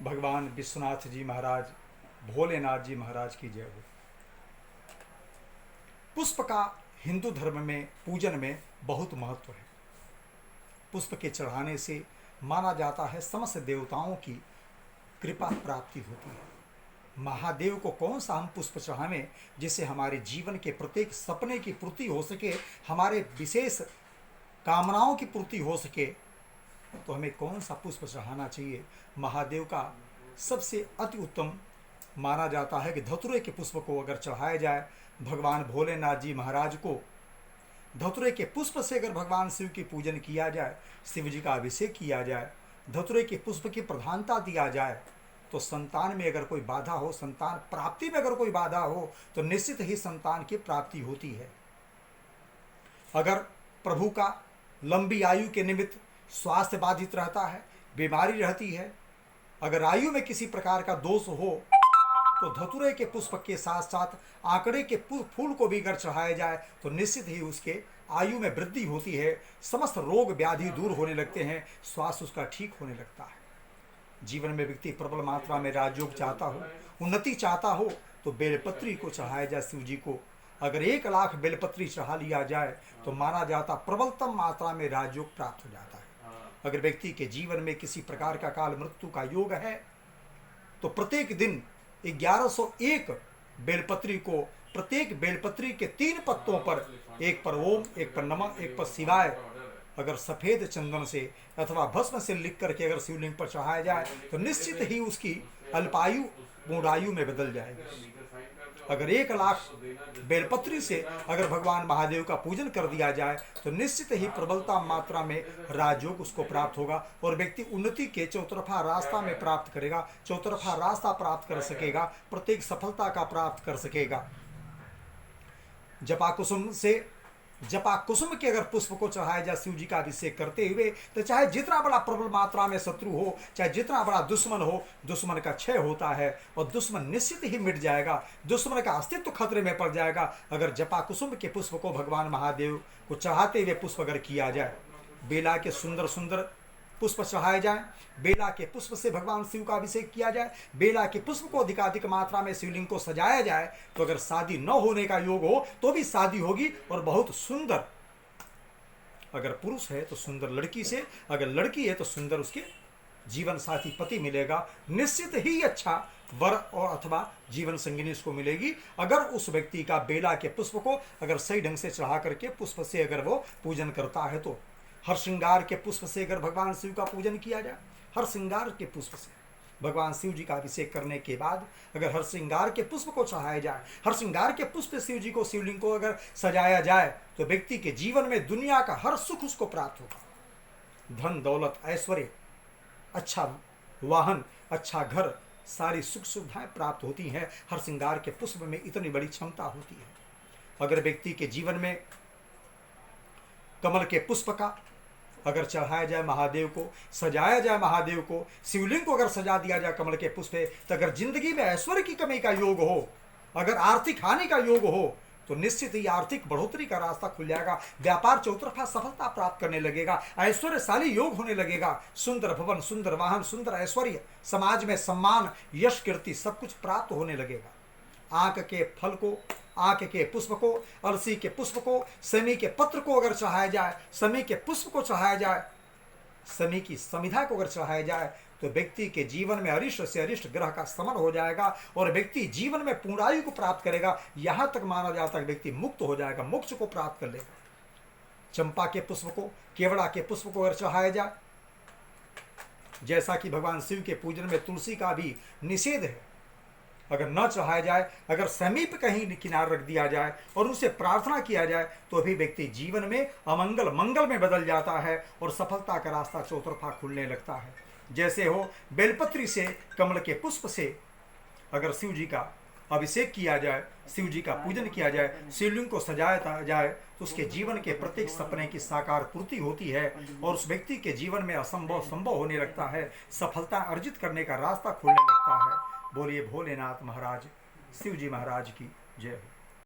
भगवान विश्वनाथ जी महाराज, भोलेनाथ जी महाराज की जय हो। पुष्प का हिंदू धर्म में पूजन में बहुत महत्व है। पुष्प के चढ़ाने से माना जाता है समस्त देवताओं की कृपा प्राप्ति होती है। महादेव को कौन सा हम पुष्प चढ़ावें जिससे हमारे जीवन के प्रत्येक सपने की पूर्ति हो सके, हमारे विशेष कामनाओं की पूर्ति हो सके, तो हमें कौन सा पुष्प चढ़ाना चाहिए। महादेव का सबसे अति उत्तम माना जाता है कि धतूरे के पुष्प को अगर चढ़ाया जाए, भगवान भोलेनाथ जी महाराज को धतूरे के पुष्प से अगर भगवान शिव की पूजन किया जाए, शिव जी का अभिषेक किया जाए, धतूरे के पुष्प की प्रधानता दिया जाए, तो संतान में अगर कोई बाधा हो, संतान प्राप्ति में अगर कोई बाधा हो, तो निश्चित ही संतान की प्राप्ति होती है। अगर प्रभु का लंबी आयु के निमित्त स्वास्थ्य बाधित रहता है, बीमारी रहती है, अगर आयु में किसी प्रकार का दोष हो, तो धतूरे के पुष्प के साथ साथ आंकड़े के फूल को भी अगर चढ़ाया जाए तो निश्चित ही उसके आयु में वृद्धि होती है, समस्त रोग व्याधि दूर होने लगते हैं, स्वास्थ्य उसका ठीक होने लगता है। जीवन में व्यक्ति प्रबल मात्रा में राजयोग चाहता हो, उन्नति चाहता हो, तो बेलपत्री को चढ़ाया जाए शिव जी को। अगर 1 लाख बेलपत्री चढ़ा लिया जाए तो माना जाता प्रबलतम मात्रा में राजयोग प्राप्त हो जाता है। अगर व्यक्ति के जीवन में किसी प्रकार का काल मृत्यु का योग है, तो प्रत्येक दिन 1101 बेलपत्री को, प्रत्येक बेलपत्री के 3 पत्तों पर, एक पर ओम, एक पर नमः, एक पर शिवाय, अगर सफ़ेद चंदन से अथवा भस्म से लिख करके अगर शिवलिंग पर चढ़ाया जाए तो निश्चित ही उसकी अल्पायु मूढ़ायु में बदल जाएगी। अगर 1 लाख बेलपत्री से अगर भगवान महादेव का पूजन कर दिया जाए तो निश्चित ही प्रबलता मात्रा में राजयोग उसको प्राप्त होगा और व्यक्ति उन्नति के चौतरफा रास्ता में प्राप्त करेगा, चौतरफा रास्ता प्राप्त कर सकेगा, प्रत्येक सफलता का प्राप्त कर सकेगा। जपा कुसुम के अगर पुष्प को चढ़ाया जाए शिव जी का अभिषेक करते हुए, तो चाहे जितना बड़ा प्रबल मात्रा में शत्रु हो, चाहे जितना बड़ा दुश्मन हो, दुश्मन का क्षय होता है और दुश्मन निश्चित ही मिट जाएगा, दुश्मन का अस्तित्व खतरे में पड़ जाएगा। अगर जपा कुसुम के पुष्प को भगवान महादेव को चढ़ाते हुए पुष्प अगर किया जाए, बेला के सुंदर सुंदर पुष्प चढ़ाए जाए, बेला के पुष्प से भगवान शिव का अभिषेक किया जाए, बेला के पुष्प को अधिकाधिक मात्रा में शिवलिंग को सजाया जाए, तो अगर शादी न होने का योग हो तो भी शादी होगी और बहुत सुंदर। अगर पुरुष है तो सुंदर लड़की से, अगर लड़की है तो सुंदर उसके जीवन साथी पति मिलेगा, निश्चित ही अच्छा वर और अथवा जीवन संगिनी उसको मिलेगी। अगर उस व्यक्ति का बेला के पुष्प को अगर सही ढंग से चढ़ा करके पुष्प से अगर वो पूजन करता है, तो हर श्रृंगार के पुष्प से अगर भगवान शिव का पूजन किया जाए, हर श्रृंगार के पुष्प से भगवान शिव जी का अभिषेक करने के बाद अगर हर श्रृंगार के पुष्प को चढ़ाया जाए, हर श्रृंगार के पुष्प शिव जी को, शिवलिंग को अगर सजाया जाए, तो व्यक्ति के जीवन में दुनिया का हर सुख उसको प्राप्त होगा। धन दौलत ऐश्वर्य, अच्छा वाहन, अच्छा घर, सारी सुख सुविधाएं प्राप्त होती हैं। हर श्रृंगार के पुष्प में इतनी बड़ी क्षमता होती है। अगर व्यक्ति के जीवन में कमल के पुष्प का अगर चढ़ाया जाए महादेव को, सजाया जाए महादेव को, शिवलिंग को अगर सजा दिया जाए कमल के पुष्प पे, तो अगर जिंदगी में ऐश्वर्य की कमी का योग हो, अगर आर्थिक हानि का योग हो, तो निश्चित ही आर्थिक बढ़ोतरी का रास्ता खुल जाएगा, व्यापार चौतरफा सफलता प्राप्त करने लगेगा, ऐश्वर्यशाली योग होने लगेगा, सुंदर भवन, सुंदर वाहन, सुंदर ऐश्वर्य, समाज में सम्मान, यश, कीर्ति सब कुछ प्राप्त होने लगेगा। आंख के फल को, आंख के पुष्प को, अलसी के पुष्प को, समी के पत्र को अगर चढ़ाया जाए, समी के पुष्प को चढ़ाया जाए, समी की समिधा को अगर चढ़ाया जाए, तो व्यक्ति के जीवन में अरिष्ट से अरिष्ट ग्रह का समन हो जाएगा और व्यक्ति जीवन में पूर्णायु को प्राप्त करेगा। यहाँ तक माना जाता है व्यक्ति मुक्त हो जाएगा, मोक्ष को प्राप्त कर लेगा। चंपा के पुष्प को, केवड़ा के पुष्प को अगर चढ़ाया जाए, जैसा कि भगवान शिव के पूजन में तुलसी का भी निषेध है, अगर न चढ़ाया जाए, अगर समीप कहीं किनार रख दिया जाए और उनसे प्रार्थना किया जाए, तो भी व्यक्ति जीवन में अमंगल मंगल में बदल जाता है और सफलता का रास्ता चौतरफा खुलने लगता है। जैसे हो बेलपत्री से, कमल के पुष्प से अगर शिव जी का अभिषेक किया जाए, शिव जी का पूजन किया जाए, शिवलिंग को सजाया जाए, तो उसके जीवन के प्रत्येक सपने की साकार पूर्ति होती है और उस व्यक्ति के जीवन में असंभव संभव होने लगता है, सफलता अर्जित करने का रास्ता खुलने लगता है। बोलिए भोलेनाथ महाराज, शिव जी महाराज की जय हो।